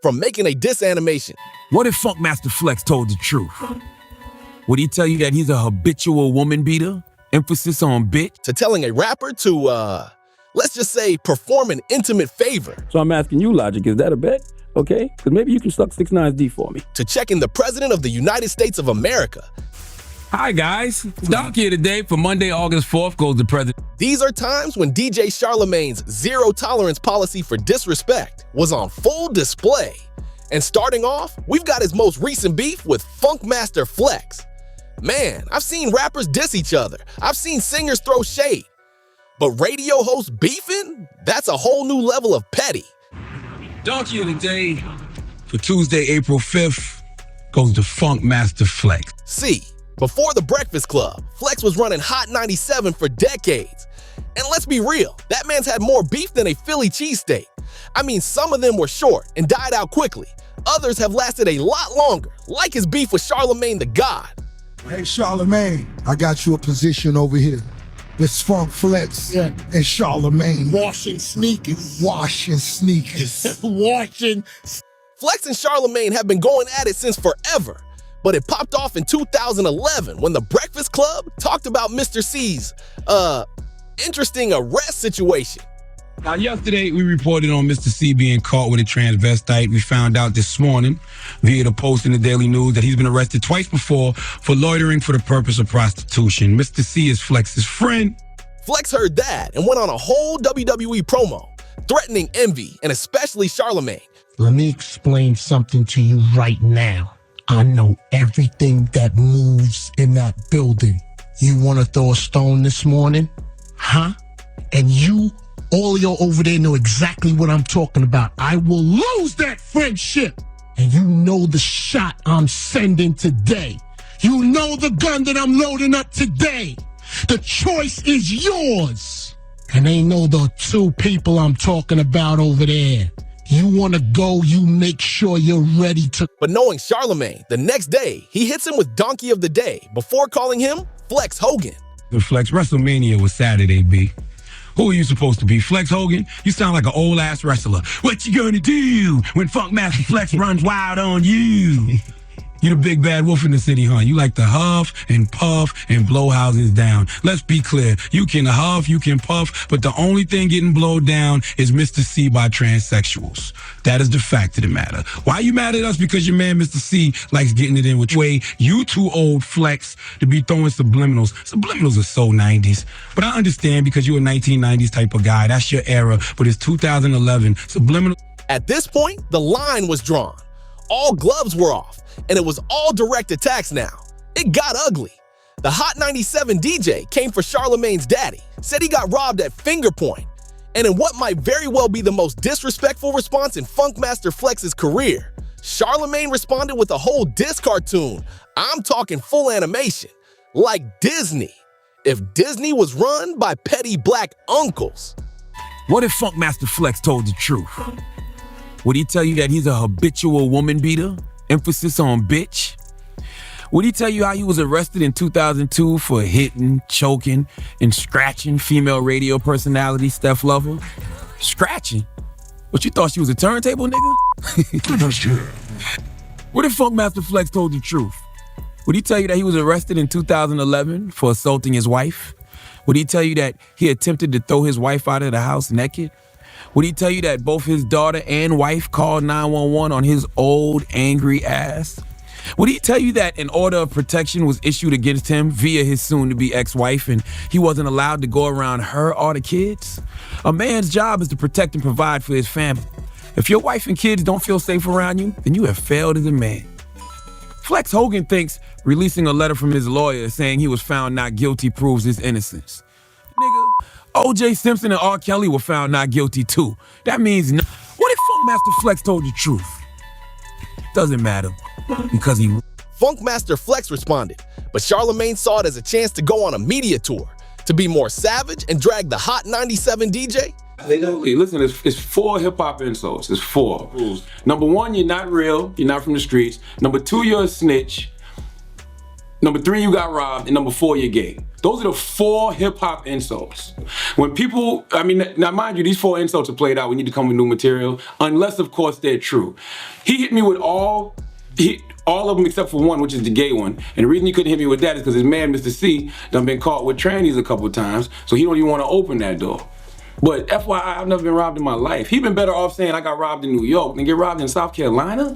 From making a diss animation. What if Funkmaster Flex told the truth? Would he tell you that he's a habitual woman beater? Emphasis on bitch? To telling a rapper to, let's just say, perform an intimate favor. So I'm asking you, Logic, is that a bet? Okay? Because maybe you can suck 6ix9ine's D for me. To checking the President of the United States of America. Hi, guys. Doc here today for Monday, August 4th, goes the President. These are times when DJ Charlamagne's zero-tolerance policy for disrespect was on full display. And starting off, we've got his most recent beef with Funkmaster Flex. Man, I've seen rappers diss each other. I've seen singers throw shade. But radio hosts beefing? That's a whole new level of petty. Doc here today for Tuesday, April 5th, goes to Funkmaster Flex. See, before the Breakfast Club, Flex was running Hot 97 for decades. And let's be real, that man's had more beef than a Philly cheesesteak. I mean, some of them were short and died out quickly. Others have lasted a lot longer, like his beef with Charlamagne the God. Hey, Charlamagne, I got you a position over here. It's Funk Flex and Charlamagne. Washing sneakers. Washing sneakers. Washing. Flex and Charlamagne have been going at it since forever. But it popped off in 2011 when the Breakfast Club talked about Mr. C's, interesting arrest situation. Now, yesterday, we reported on Mr. C being caught with a transvestite. We found out this morning via the post in the Daily News that he's been arrested twice before for loitering for the purpose of prostitution. Mr. C is Flex's friend. Flex heard that and went on a whole WWE promo, threatening Envy and especially Charlamagne. Let me explain something to you right now. I know everything that moves in that building. You want to throw a stone this morning? Huh? And all y'all over there know exactly what I'm talking about. I will lose that friendship. And you know the shot I'm sending today. You know the gun that I'm loading up today. The choice is yours. And they know the two people I'm talking about over there. You want to go, you make sure you're ready to. But knowing Charlamagne, the next day, he hits him with Donkey of the Day before calling him Flex Hogan. Flex, WrestleMania was Saturday, B. Who are you supposed to be, Flex Hogan? You sound like an old-ass wrestler. What you gonna do when Funkmaster Flex runs wild on you? You the big bad wolf in the city, huh? You like to huff and puff and blow houses down. Let's be clear. You can huff, you can puff, but the only thing getting blowed down is Mr. C by transsexuals. That is the fact of the matter. Why you mad at us? Because your man, Mr. C, likes getting it in with way. You too old, Flex, to be throwing subliminals. Subliminals are so 90s. But I understand because you're a 1990s type of guy. That's your era. But it's 2011. Subliminal. At this point, the line was drawn. All gloves were off. And it was all direct attacks now. It got ugly. The Hot 97 DJ came for Charlamagne's daddy, said he got robbed at finger point. And in what might very well be the most disrespectful response in Funkmaster Flex's career, Charlamagne responded with a whole diss cartoon. I'm talking full animation, like Disney. If Disney was run by petty black uncles. What if Funkmaster Flex told the truth? Would he tell you that he's a habitual woman beater? Emphasis on bitch? Would he tell you how he was arrested in 2002 for hitting, choking, and scratching female radio personality Steph Lover? Scratching? What, you thought she was a turntable, nigga? What if Funkmaster Flex told the truth? Would he tell you that he was arrested in 2011 for assaulting his wife? Would he tell you that he attempted to throw his wife out of the house naked? Would he tell you that both his daughter and wife called 911 on his old, angry ass? Would he tell you that an order of protection was issued against him via his soon-to-be ex-wife and he wasn't allowed to go around her or the kids? A man's job is to protect and provide for his family. If your wife and kids don't feel safe around you, then you have failed as a man. Flex Hogan thinks releasing a letter from his lawyer saying he was found not guilty proves his innocence. Nigga, O.J. Simpson and R. Kelly were found not guilty too. That means no. What if Funkmaster Flex told the truth? Doesn't matter, because he... Funkmaster Flex responded, but Charlamagne saw it as a chance to go on a media tour, to be more savage and drag the Hot 97 DJ. Hey, listen, it's 4 hip-hop insults. It's 4 rules. Number 1, you're not real. You're not from the streets. Number 2, you're a snitch. Number 3, you got robbed, and number 4, you're gay. Those are the 4 hip-hop insults. When people, now mind you, these 4 insults are played out. We need to come with new material, unless, of course, they're true. He hit me with all of them except for one, which is the gay one. And the reason he couldn't hit me with that is because his man, Mr. C, done been caught with trannies a couple of times, so he don't even want to open that door. But FYI, I've never been robbed in my life. He been better off saying I got robbed in New York than get robbed in South Carolina?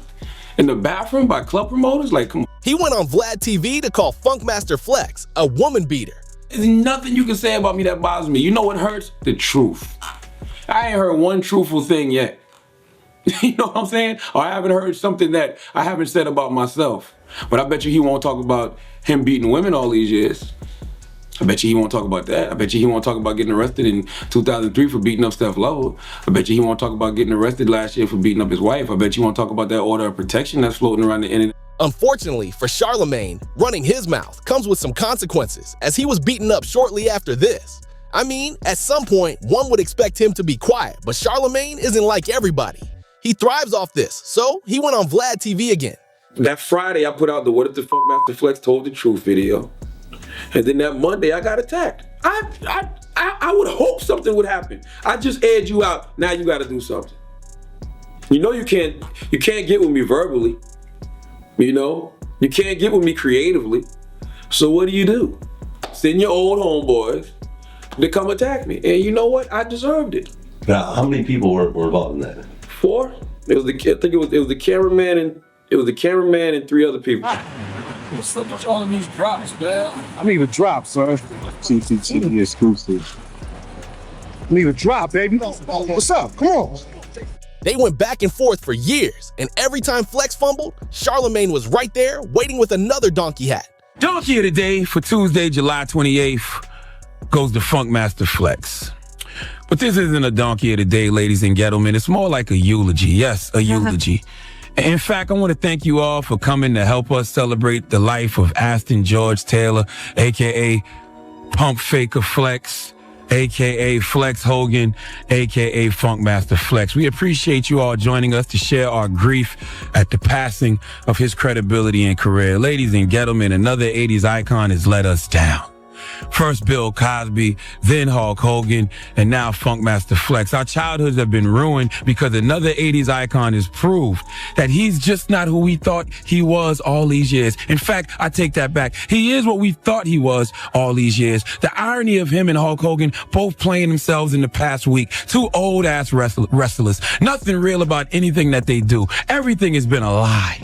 In the bathroom by club promoters? Like, come on. He went on Vlad TV to call Funkmaster Flex a woman beater. There's nothing you can say about me that bothers me. You know what hurts? The truth. I ain't heard one truthful thing yet. You know what I'm saying? Or I haven't heard something that I haven't said about myself. But I bet you he won't talk about him beating women all these years. I bet you he won't talk about that. I bet you he won't talk about getting arrested in 2003 for beating up Steph Lovell. I bet you he won't talk about getting arrested last year for beating up his wife. I bet you won't talk about that order of protection that's floating around the internet. Unfortunately for Charlamagne, running his mouth comes with some consequences, as he was beaten up shortly after this. I mean, at some point, one would expect him to be quiet, but Charlamagne isn't like everybody. He thrives off this, so he went on Vlad TV again. That Friday, I put out the What If the Funkmaster Flex Told the Truth video. And then that Monday, I got attacked. I would hope something would happen. I just aired you out, now you gotta do something. You know you can't get with me verbally. You know? You can't get with me creatively. So what do? Send your old homeboys to come attack me. And you know what? I deserved it. Now, how many people were involved in that? 4. It was the cameraman and 3 other people. What's up with all of these drops, man? I need a drop, son. CCTV exclusive. I need a drop, baby. What's up? Come on. They went back and forth for years, and every time Flex fumbled, Charlamagne was right there waiting with another donkey hat. Donkey of the day for Tuesday, July 28th goes to Funkmaster Flex. But this isn't a donkey of the day, ladies and gentlemen. It's more like a eulogy. Yes, a eulogy. In fact, I want to thank you all for coming to help us celebrate the life of Aston George Taylor, a.k.a. Pump Faker Flex, a.k.a. Flex Hogan, a.k.a. Funkmaster Flex. We appreciate you all joining us to share our grief at the passing of his credibility and career. Ladies and gentlemen, another 80s icon has let us down. First Bill Cosby, then Hulk Hogan, and now Funkmaster Flex. Our childhoods have been ruined because another 80s icon has proved that he's just not who we thought he was all these years. In fact, I take that back. He is what we thought he was all these years. The irony of him and Hulk Hogan both playing themselves in the past week. 2 old-ass wrestlers. Nothing real about anything that they do. Everything has been a lie.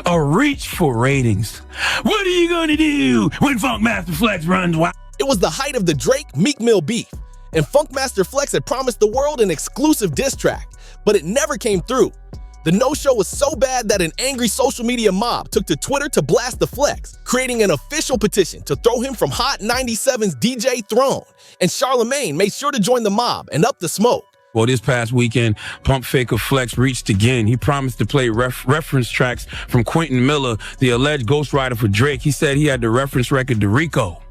A reach for ratings. What are you gonna do when Funkmaster Flex runs wild? It was the height of the Drake-Meek Mill beef, and Funkmaster Flex had promised the world an exclusive diss track, but it never came through. The no-show was so bad that an angry social media mob took to Twitter to blast the Flex, creating an official petition to throw him from Hot 97's DJ throne, and Charlamagne made sure to join the mob and up the smoke. Well, this past weekend, Pump Faker Flex reached again. He promised to play reference tracks from Quentin Miller, the alleged ghostwriter for Drake. He said he had the reference record to Rico,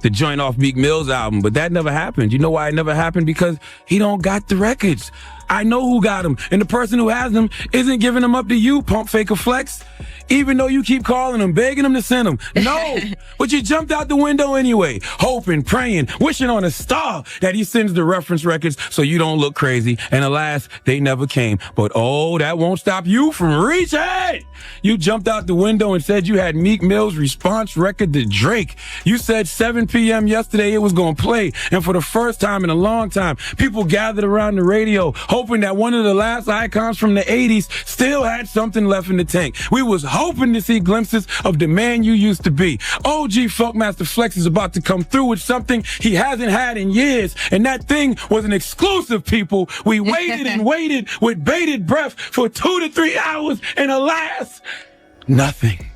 the joint off Meek Mill's album, but that never happened. You know why it never happened? Because he don't got the records. I know who got them, and the person who has them isn't giving them up to you, Pump Faker Flex. Even though you keep calling them, begging them to send them. No, but you jumped out the window anyway, hoping, praying, wishing on a star that he sends the reference records so you don't look crazy. And alas, they never came. But oh, that won't stop you from reaching. You jumped out the window and said you had Meek Mill's response record to Drake. You said 7 p.m. yesterday it was going to play. And for the first time in a long time, people gathered around the radio, hoping that one of the last icons from the 80s still had something left in the tank. We was hoping to see glimpses of the man you used to be. OG Funkmaster Flex is about to come through with something he hasn't had in years, and that thing was an exclusive, people. We waited and waited with bated breath for 2 to 3 hours, and alas, nothing.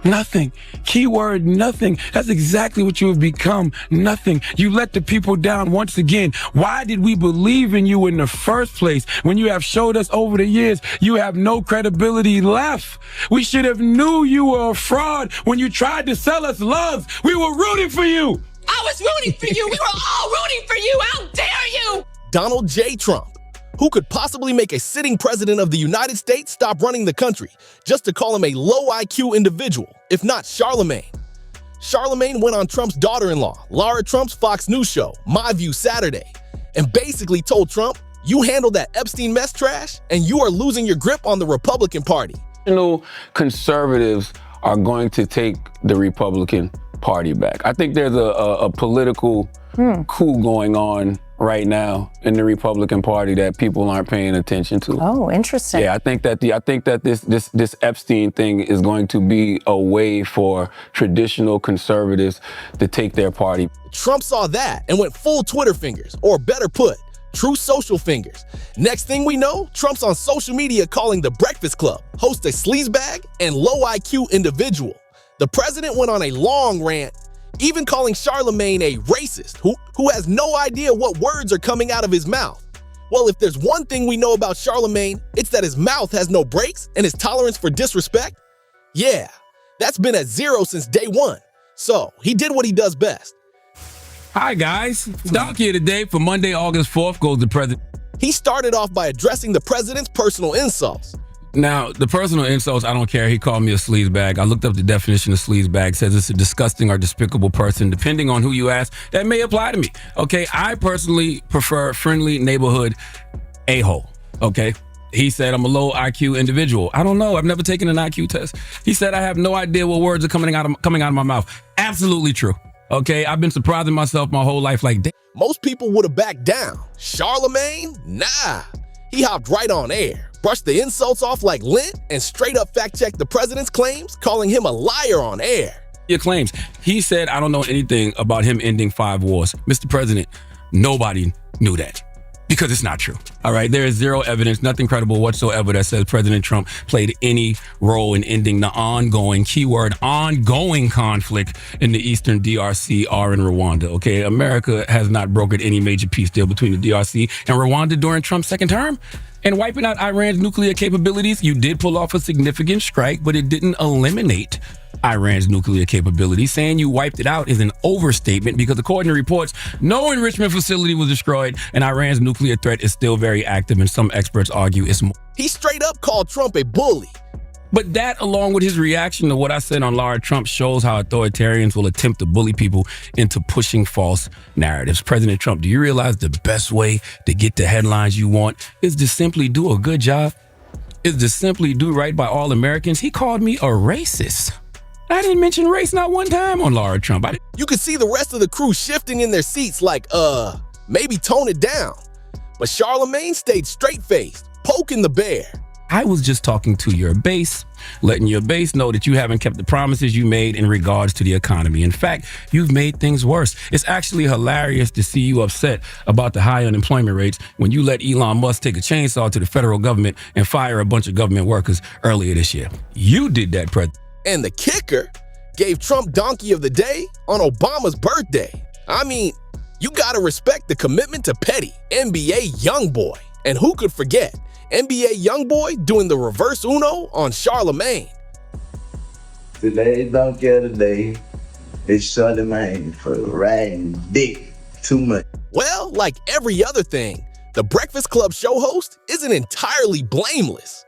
Nothing. Keyword nothing. That's exactly what you have become. Nothing. You let the people down once again. Why did we believe in you in the first place when you have showed us over the years you have no credibility left? We should have knew you were a fraud when you tried to sell us love. We were rooting for you. I was rooting for you. We were all rooting for you. How dare you? Donald J. Trump. Who could possibly make a sitting president of the United States stop running the country just to call him a low IQ individual, if not Charlamagne? Charlamagne went on Trump's daughter-in-law, Lara Trump's Fox News show, My View Saturday, and basically told Trump, you handled that Epstein mess trash, and you are losing your grip on the Republican Party. Conservatives are going to take the Republican Party back. I think there's a political coup going on right now in the Republican Party that people aren't paying attention to. Oh, interesting. Yeah, I think that this Epstein thing is going to be a way for traditional conservatives to take their party. Trump saw that and went full Twitter fingers, or better put, true social fingers. Next thing we know, Trump's on social media calling the Breakfast Club host a sleazebag and low IQ individual. The president went on a long rant, even calling Charlamagne a racist who has no idea what words are coming out of his mouth. Well, if there's one thing we know about Charlamagne, it's that his mouth has no brakes and his tolerance for disrespect, yeah, that's been at zero since day one. So he did what he does best. Hi, guys. Doc here today for Monday, August 4th goes the president. He started off by addressing the president's personal insults. Now, the personal insults, I don't care. He called me a sleazebag. I looked up the definition of sleazebag. Says it's a disgusting or despicable person. Depending on who you ask, that may apply to me. Okay, I personally prefer friendly neighborhood a-hole. Okay, he said I'm a low IQ individual. I don't know. I've never taken an IQ test. He said I have no idea what words are coming out of my mouth. Absolutely true. Okay, I've been surprising myself my whole life. Like, most people would have backed down. Charlamagne, nah. He hopped right on air, brushed the insults off like lint, and straight up fact-checked the president's claims, calling him a liar on air. Your claims. He said, I don't know anything about him ending 5 wars. Mr. President, nobody knew that. Because it's not true. All right, there is zero evidence, nothing credible whatsoever that says President Trump played any role in ending the ongoing, keyword, ongoing conflict in the Eastern DRC or in Rwanda, okay? America has not brokered any major peace deal between the DRC and Rwanda during Trump's second term. And wiping out Iran's nuclear capabilities, you did pull off a significant strike, but it didn't eliminate Iran's nuclear capability. Saying you wiped it out is an overstatement because according to reports, no enrichment facility was destroyed and Iran's nuclear threat is still very active, and some experts argue it's more. He straight up called Trump a bully. But that, along with his reaction to what I said on Lara Trump, shows how authoritarians will attempt to bully people into pushing false narratives. President Trump, do you realize the best way to get the headlines you want is to simply do a good job? Is to simply do right by all Americans? He called me a racist. I didn't mention race not one time on Lara Trump. You could see the rest of the crew shifting in their seats like, maybe tone it down. But Charlamagne stayed straight-faced, poking the bear. I was just talking to your base, letting your base know that you haven't kept the promises you made in regards to the economy. In fact, you've made things worse. It's actually hilarious to see you upset about the high unemployment rates when you let Elon Musk take a chainsaw to the federal government and fire a bunch of government workers earlier this year. You did that, President. And the kicker gave Trump Donkey of the Day on Obama's birthday. I mean, you gotta respect the commitment to petty NBA YoungBoy. And who could forget NBA YoungBoy doing the reverse Uno on Charlamagne. Today's Donkey of the Day is Charlamagne for riding dick too much. Well, like every other thing, the Breakfast Club show host isn't entirely blameless.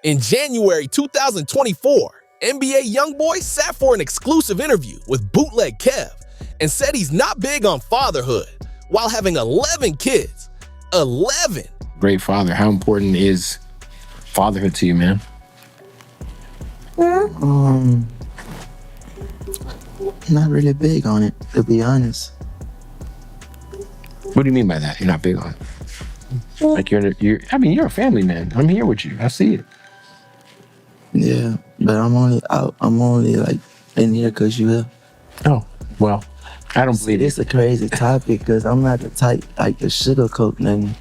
In January 2024, NBA YoungBoy sat for an exclusive interview with Bootleg Kev and said he's not big on fatherhood while having 11 kids. 11! Great father. How important is fatherhood to you, man? Not really big on it, to be honest. What do you mean by that? You're not big on it? Like you're a family man. I'm here with you. I see it. Yeah, but I'm only like in here because you here. Oh, well, I don't believe it's a crazy topic because I'm not the type like to sugarcoat nothing.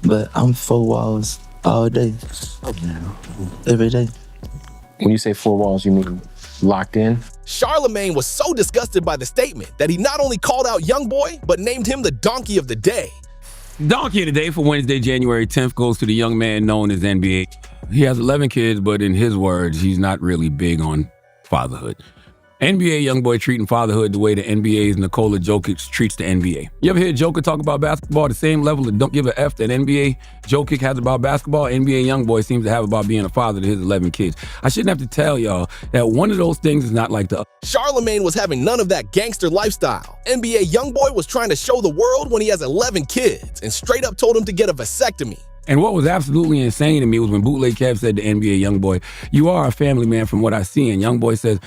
But I'm 4 walls all day, every day. When you say 4 walls, you mean locked in? Charlamagne was so disgusted by the statement that he not only called out YoungBoy, but named him the Donkey of the Day. Donkey of the Day for Wednesday, January 10th goes to the young man known as NBA. He has 11 kids, but in his words, he's not really big on fatherhood. NBA YoungBoy treating fatherhood the way the NBA's Nikola Jokic treats the NBA. You ever hear Joker talk about basketball at the same level and don't give a F that NBA Jokic has about basketball? NBA YoungBoy seems to have about being a father to his 11 kids. I shouldn't have to tell y'all that one of those things is not like the other. Charlamagne was having none of that gangster lifestyle. NBA YoungBoy was trying to show the world when he has 11 kids and straight up told him to get a vasectomy. And what was absolutely insane to me was when Bootleg Kev said to NBA YoungBoy, "You are a family man from what I see." And YoungBoy says,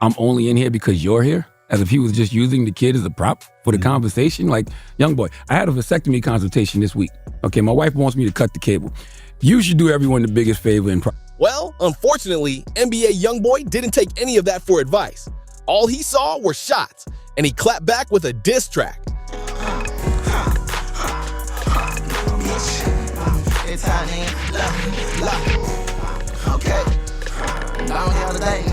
I'm only in here because you're here, as if he was just using the kid as a prop for the conversation. Like, YoungBoy, I had a vasectomy consultation this week. Okay, my wife wants me to cut the cable. You should do everyone the biggest favor and Well, unfortunately, NBA YoungBoy didn't take any of that for advice. All he saw were shots, and he clapped back with a diss track. It's hot, okay. Down the other day.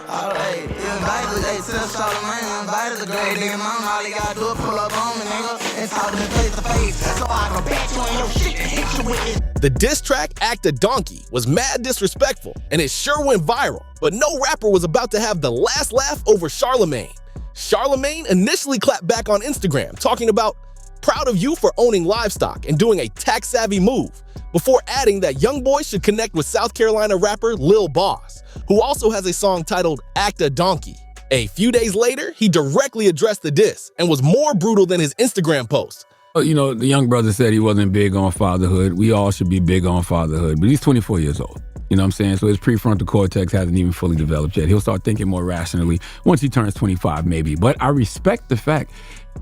All right. Invited to Charlamagne, invited the great damn mom. All you gotta do is pull up on me, nigga, and talk to me face to face. So I can bet you on your shit and hit you with it. The diss track, Act a Donkey, was mad disrespectful, and it sure went viral. But no rapper was about to have the last laugh over Charlamagne. Charlamagne initially clapped back on Instagram, talking about proud of you for owning livestock and doing a tax-savvy move, before adding that YoungBoy should connect with South Carolina rapper Lil Boss, who also has a song titled Act a Donkey. A few days later, he directly addressed the diss and was more brutal than his Instagram post. You know, the young brother said he wasn't big on fatherhood. We all should be big on fatherhood, but he's 24 years old. You know what I'm saying? So his prefrontal cortex hasn't even fully developed yet. He'll start thinking more rationally once he turns 25, maybe. But I respect the fact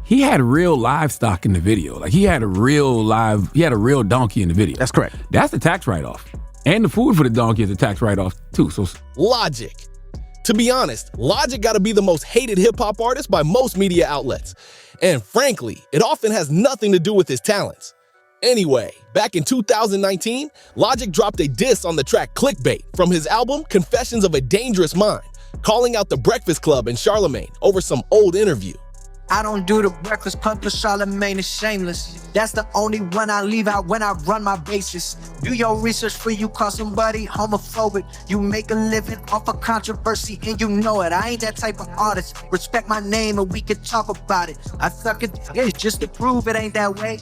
he had real livestock in the video. Like, he had a real donkey in the video. That's correct. That's the tax write-off. And the food for the donkey is a tax write-off too. So Logic. To be honest, Logic gotta be the most hated hip-hop artist by most media outlets. And frankly, it often has nothing to do with his talents. Anyway, back in 2019, Logic dropped a diss on the track Clickbait from his album Confessions of a Dangerous Mind, calling out The Breakfast Club and Charlamagne over some old interview. I don't do the Breakfast Club cause Charlamagne is shameless. That's the only one I leave out when I run my bases. Do your research for you call somebody homophobic. You make a living off of controversy and you know it. I ain't that type of artist. Respect my name and we can talk about it. I suck it just to prove it ain't that way.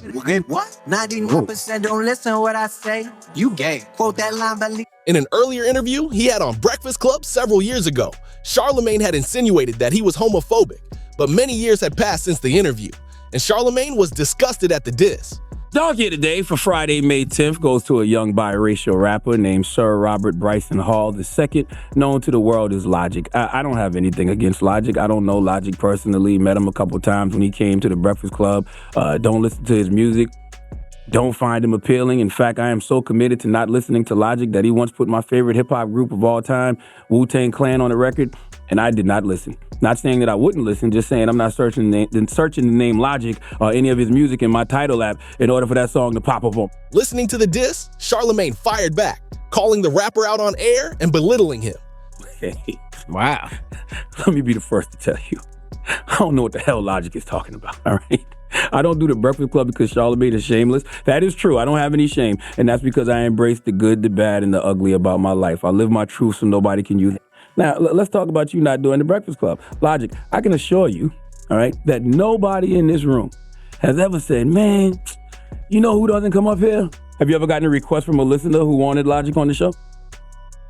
What? 99% don't listen to what I say. You gay. Quote that line by Lee. In an earlier interview he had on Breakfast Club several years ago, Charlamagne had insinuated that he was homophobic. But many years had passed since the interview, and Charlamagne was disgusted at the diss. Dog here today for Friday, May 10th goes to a young biracial rapper named Sir Robert Bryson Hall II, known to the world as Logic. I don't have anything against Logic. I don't know Logic personally. Met him a couple times when he came to the Breakfast Club. Don't listen to his music. Don't find him appealing. In fact, I am so committed to not listening to Logic that he once put my favorite hip-hop group of all time, Wu-Tang Clan, on the record, and I did not listen. Not saying that I wouldn't listen, just saying I'm not searching the name Logic or any of his music in my title app in order for that song to pop up on. Listening to the diss, Charlamagne fired back, calling the rapper out on air and belittling him. Hey, wow. Let me be the first to tell you, I don't know what the hell Logic is talking about, all right? I don't do the Breakfast Club because Charlamagne is shameless. That is true. I don't have any shame. And that's because I embrace the good, the bad, and the ugly about my life. I live my truth so nobody can use it. Now, let's talk about you not doing the Breakfast Club. Logic, I can assure you, all right, that nobody in this room has ever said, man, you know who doesn't come up here? Have you ever gotten a request from a listener who wanted Logic on the show?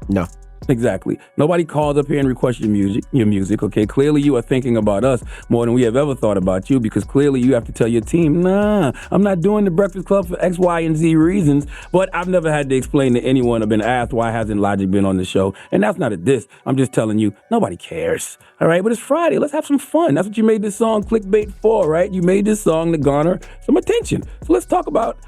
No. Exactly. Nobody calls up here and requests your music, okay? Clearly you are thinking about us more than we have ever thought about you, because clearly you have to tell your team, nah, I'm not doing the Breakfast Club for X, Y, and Z reasons, but I've never had to explain to anyone or been asked why hasn't Logic been on the show, and that's not a diss. I'm just telling you, nobody cares, all right? But it's Friday. Let's have some fun. That's what you made this song Clickbait for, right? You made this song to garner some attention. So let's talk about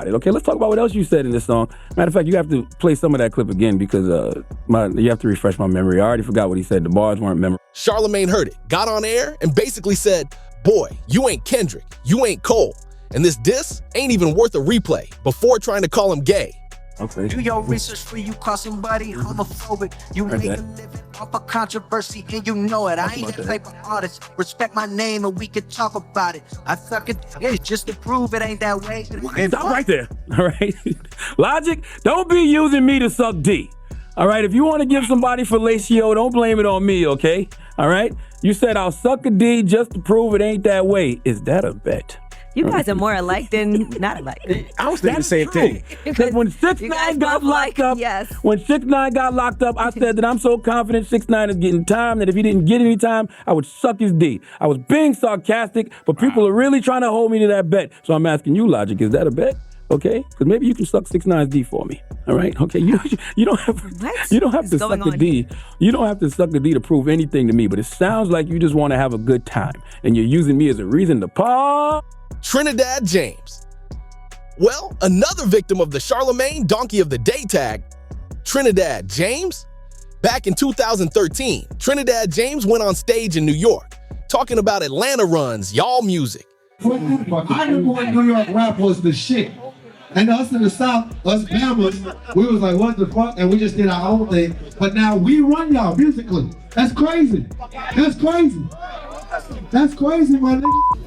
it, okay? Let's talk about what else you said in this song. Matter of fact, you have to play some of that clip again because you have to refresh my memory. I already forgot what he said. The bars weren't memorable. Charlamagne heard it, got on air, and basically said, boy, you ain't Kendrick, you ain't Cole, and this diss ain't even worth a replay, before trying to call him gay. Okay. Do your research for you call somebody homophobic. You make a living off of controversy and you know it. I ain't that type of artist. Respect my name and we can talk about it. I suck it just to prove it ain't that way. Stop right there, all right? Logic, don't be using me to suck D. All right, if you want to give somebody fellatio, don't blame it on me, okay? All right? You said I'll suck a D just to prove it ain't that way. Is that a bet? You guys are more alike than not alike. I was thinking the same thing. Because when 6ix9ine got locked up, when 6ix9ine got locked up, I said that I'm so confident 6ix9ine is getting time that if he didn't get any time, I would suck his D. I was being sarcastic, but people are really trying to hold me to that bet. So I'm asking you, Logic, is that a bet? Okay, because maybe you can suck 6ix9ine's D for me. All right, okay. You don't have to suck the D. You don't have to suck the D to prove anything to me. But it sounds like you just want to have a good time, and you're using me as a reason to pop. Trinidad James. Well, another victim of the Charlamagne Donkey of the Day tag, Trinidad James. Back in 2013, Trinidad James went on stage in New York, talking about Atlanta runs, y'all music. I knew when New York rap was the shit. And us in the South, us Bammers, we was like, what the fuck? And we just did our own thing. But now we run y'all musically. That's crazy. That's crazy. That's crazy, my nigga.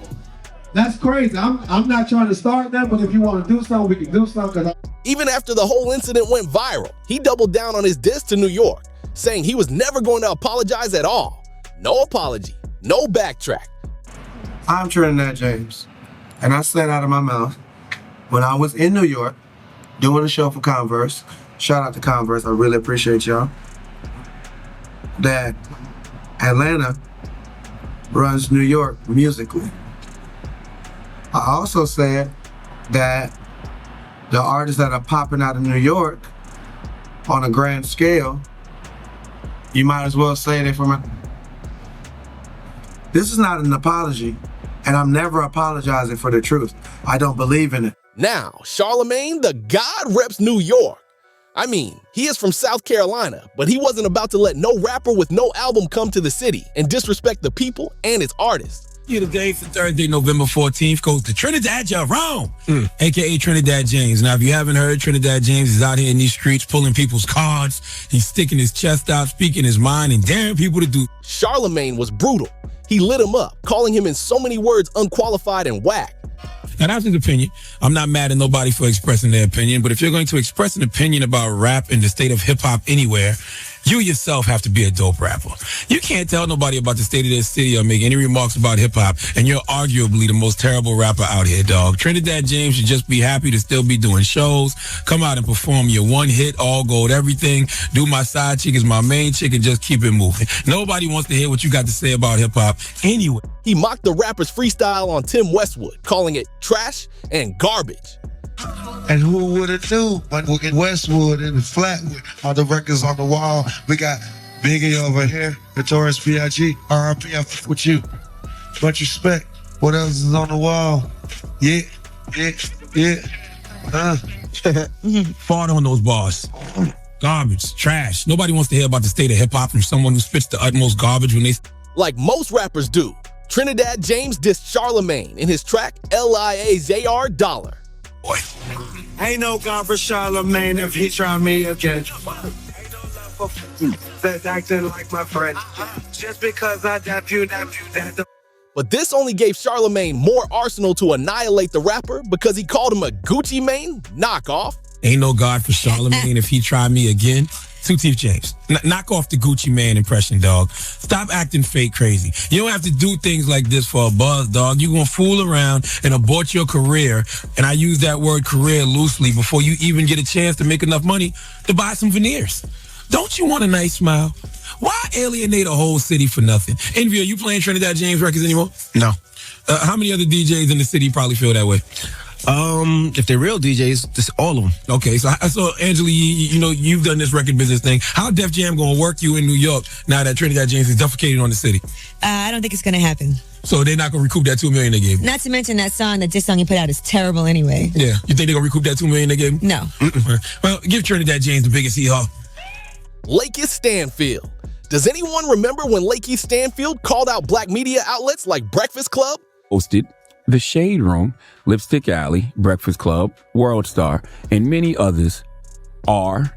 That's crazy. I'm not trying to start that, but if you want to do something, we can do something. Even after the whole incident went viral, he doubled down on his diss to New York, saying he was never going to apologize at all. No apology, no backtrack. I'm Trinidad James, and I said out of my mouth, when I was in New York, doing a show for Converse, shout out to Converse, I really appreciate y'all, that Atlanta runs New York musically. I also said that the artists that are popping out of New York on a grand scale, you might as well say they from This is not an apology, and I'm never apologizing for the truth. I don't believe in it. Now, Charlamagne, the God, reps New York. I mean, he is from South Carolina, but he wasn't about to let no rapper with no album come to the city and disrespect the people and its artists. The day for Thursday, November 14th goes to Trinidad Jerome, a.k.a. Trinidad James. Now, if you haven't heard, Trinidad James is out here in these streets pulling people's cards. He's sticking his chest out, speaking his mind, and daring people to do. Charlamagne was brutal. He lit him up, calling him in so many words unqualified and whack. Now, that's his opinion. I'm not mad at nobody for expressing their opinion, but if you're going to express an opinion about rap and the state of hip-hop anywhere, you yourself have to be a dope rapper. You can't tell nobody about the state of their city or make any remarks about hip-hop, and you're arguably the most terrible rapper out here, dog. Trinidad James should just be happy to still be doing shows, come out and perform your one hit, all gold, everything, do my side chick as my main chick, and just keep it moving. Nobody wants to hear what you got to say about hip-hop anyway. He mocked the rapper's freestyle on Tim Westwood, calling it trash and garbage. And who would have knew when we get Westwood and Flatwood, all the records on the wall. We got Biggie over here, Notorious B.I.G., R.I.P. I fuck with you. Much respect. What else is on the wall? Yeah. Fart on those bars. Garbage, trash. Nobody wants to hear about the state of hip-hop from someone who spits the utmost garbage when they... Like most rappers do, Trinidad James dissed Charlamagne in his track L.I.A.Z.R. Dollar. Boy. Ain't no God for Charlamagne if he try me again. Ain't no love for that's acting like my friend. Just because I dap you that. But this only gave Charlamagne more arsenal to annihilate the rapper because he called him a Gucci Mane knockoff. Ain't no God for Charlamagne if he try me again. Two Teeth James, knock off the Gucci Mane impression, dog. Stop acting fake crazy. You don't have to do things like this for a buzz, dog. You're gonna fool around and abort your career, and I use that word career loosely, before you even get a chance to make enough money to buy some veneers. Don't you want a nice smile? Why alienate a whole city for nothing? Envy, are you playing Trinidad James records anymore? No. How many other DJs in the city probably feel that way? If they're real DJs, just all of them. Okay, so Angela, you know, you've done this record business thing. How Def Jam gonna work you in New York now that Trinidad James is defecating on the city? I don't think it's gonna happen. So they're not gonna recoup that $2 million they gave you? Not to mention that diss song you put out is terrible anyway. Yeah, you think they're gonna recoup that $2 million they gave you? No. Well, give Trinidad James the biggest hee-haw. Lakeith Stanfield. Does anyone remember when Lakeith Stanfield called out black media outlets like Breakfast Club? Hosted The Shade Room, Lipstick Alley, Breakfast Club, World Star, and many others and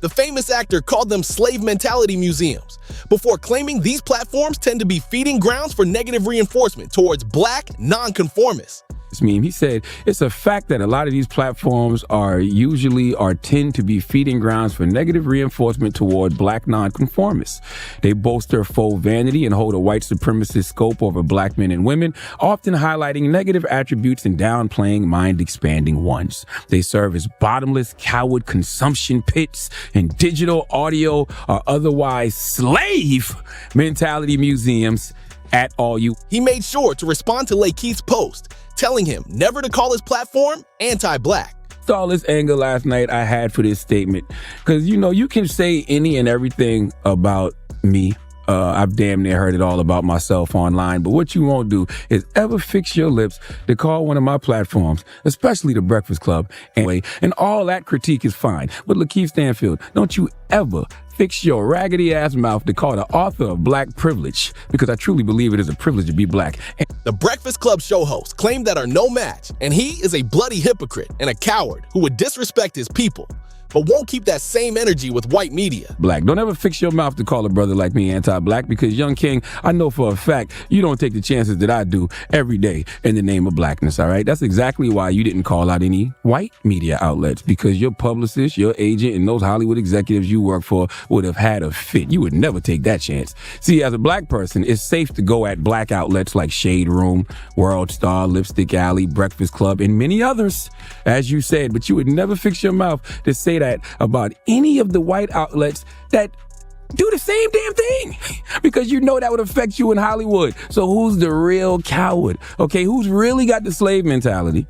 the famous actor called them slave mentality museums before claiming these platforms tend to be feeding grounds for negative reinforcement towards black nonconformists. this meme. He said, it's a fact that a lot of these platforms tend to be feeding grounds for negative reinforcement toward black nonconformists. They boast their faux vanity and hold a white supremacist scope over black men and women, often highlighting negative attributes and downplaying mind-expanding ones. They serve as bottomless coward consumption pits and digital, audio, or otherwise slave mentality museums at all you. He made sure to respond to Lakeith's post, telling him never to call his platform anti-black. All this anger last night I had for this statement, because you can say any and everything about me. I've damn near heard it all about myself online, but what you won't do is ever fix your lips to call one of my platforms, especially the Breakfast Club, anyway. And all that critique is fine, but Lakeith Stanfield, don't you ever fix your raggedy ass mouth to call the author of black privilege, because I truly believe it is a privilege to be black. The Breakfast Club show host claimed that are no match, and he is a bloody hypocrite and a coward who would disrespect his people, but won't keep that same energy with white media. Black, don't ever fix your mouth to call a brother like me anti-black, because Young King, I know for a fact you don't take the chances that I do every day in the name of blackness, all right? That's exactly why you didn't call out any white media outlets, because your publicist, your agent, and those Hollywood executives you work for would have had a fit. You would never take that chance. See, as a black person, it's safe to go at black outlets like Shade Room, World Star, Lipstick Alley, Breakfast Club, and many others, as you said, but you would never fix your mouth to say that about any of the white outlets that do the same damn thing, because that would affect you in Hollywood. So who's the real coward? Okay, who's really got the slave mentality?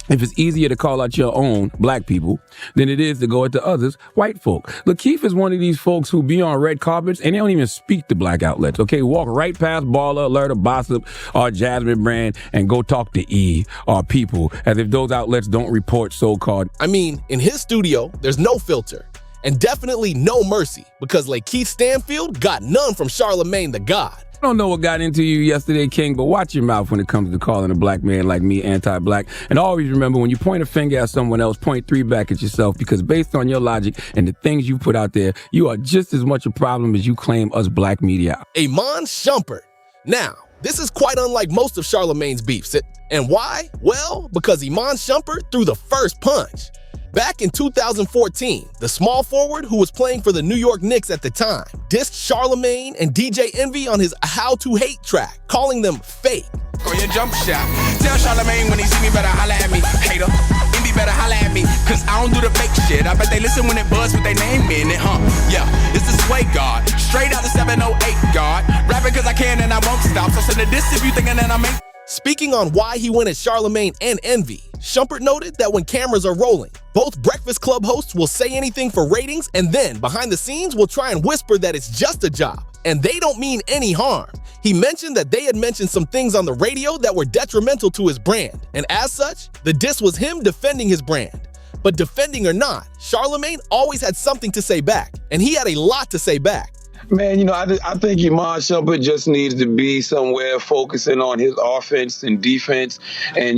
If it's easier to call out your own black people than it is to go at the others, white folk. Lakeith is one of these folks who be on red carpets and they don't even speak to black outlets, okay? Walk right past Baller, Alert, or Bossip, or Jasmine Brand and go talk to E or People, as if those outlets don't report so-called. I mean, in his studio, there's no filter and definitely no mercy, because Lakeith Stanfield got none from Charlamagne the God. I don't know what got into you yesterday, King, but watch your mouth when it comes to calling a black man like me anti-black. And always remember, when you point a finger at someone else, point 3 back at yourself, because based on your logic and the things you put out there, you are just as much a problem as you claim us black media. Iman Shumpert. Now, this is quite unlike most of Charlamagne's beefs. And why? Well, because Iman Shumpert threw the first punch. Back in 2014, the small forward who was playing for the New York Knicks at the time dissed Charlamagne and DJ Envy on his How to Hate track, calling them fake. Or your jump shot. Tell Charlamagne when he see me better holla at me. Hater, Envy better holla at me, cause I don't do the fake shit. I bet they listen when it buzz with their name in it, huh? Yeah, it's the Sway God, straight out the 708 God. Rapping cause I can and I won't stop, so send a diss if you thinking that I'm ain't. Speaking on why he went at Charlamagne and Envy, Shumpert noted that when cameras are rolling, both Breakfast Club hosts will say anything for ratings, and then behind the scenes will try and whisper that it's just a job and they don't mean any harm. He mentioned that they had mentioned some things on the radio that were detrimental to his brand, and as such, the diss was him defending his brand. But defending or not, Charlamagne always had something to say back, and he had a lot to say back. Man, I think Iman Shumpert just needs to be somewhere focusing on his offense and defense, and,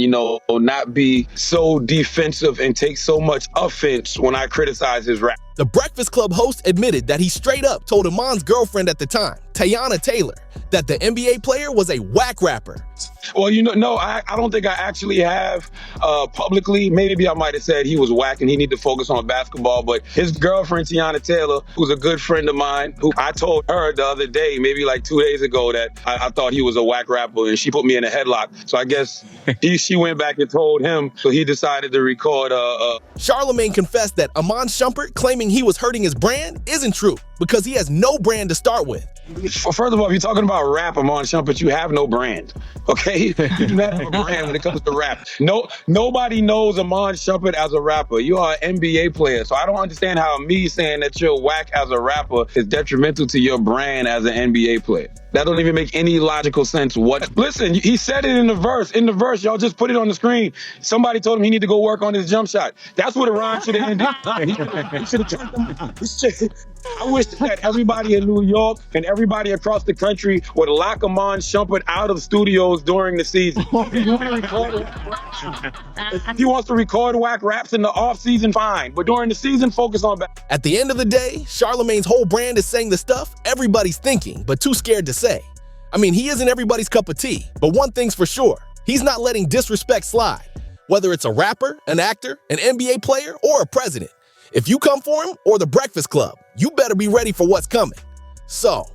not be so defensive and take so much offense when I criticize his rap. The Breakfast Club host admitted that he straight up told Iman's girlfriend at the time, Teyana Taylor, that the NBA player was a whack rapper. Well, no, I don't think I actually have publicly. Maybe I might have said he was whack and he need to focus on basketball. But his girlfriend, Teyana Taylor, who's a good friend of mine, who I told her the other day, maybe like 2 days ago, that I thought he was a whack rapper, and she put me in a headlock. So I guess she went back and told him, so he decided to record. Charlamagne confessed that Iman Shumpert claiming he was hurting his brand isn't true, because he has no brand to start with. First of all, if you're talking about rap, Iman Shumpert, you have no brand, okay? You do not have a brand when it comes to rap. Nobody knows Iman Shumpert as a rapper. You are an NBA player, so I don't understand how me saying that you're whack as a rapper is detrimental to your brand as an NBA player. That don't even make any logical sense. Listen, he said it in the verse. In the verse, y'all just put it on the screen. Somebody told him he need to go work on his jump shot. That's what Iran should have ended. He should have turned him. I wish that everybody in New York and everybody across the country would lock Iman Shumpert out of studios during the season. If he wants to record whack raps in the off season, fine. But during the season, focus on back. At the end of the day, Charlamagne's whole brand is saying the stuff everybody's thinking, but too scared to say. I mean, he isn't everybody's cup of tea, but one thing's for sure, He's not letting disrespect slide, whether it's a rapper, an actor, an NBA player, or a president. If you come for him or the Breakfast Club, you better be ready for what's coming. So,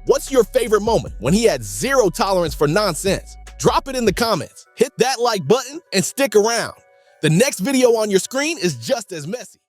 what's your favorite moment when he had zero tolerance for nonsense? Drop it in the comments, hit that like button, and stick around. The next video on your screen is just as messy.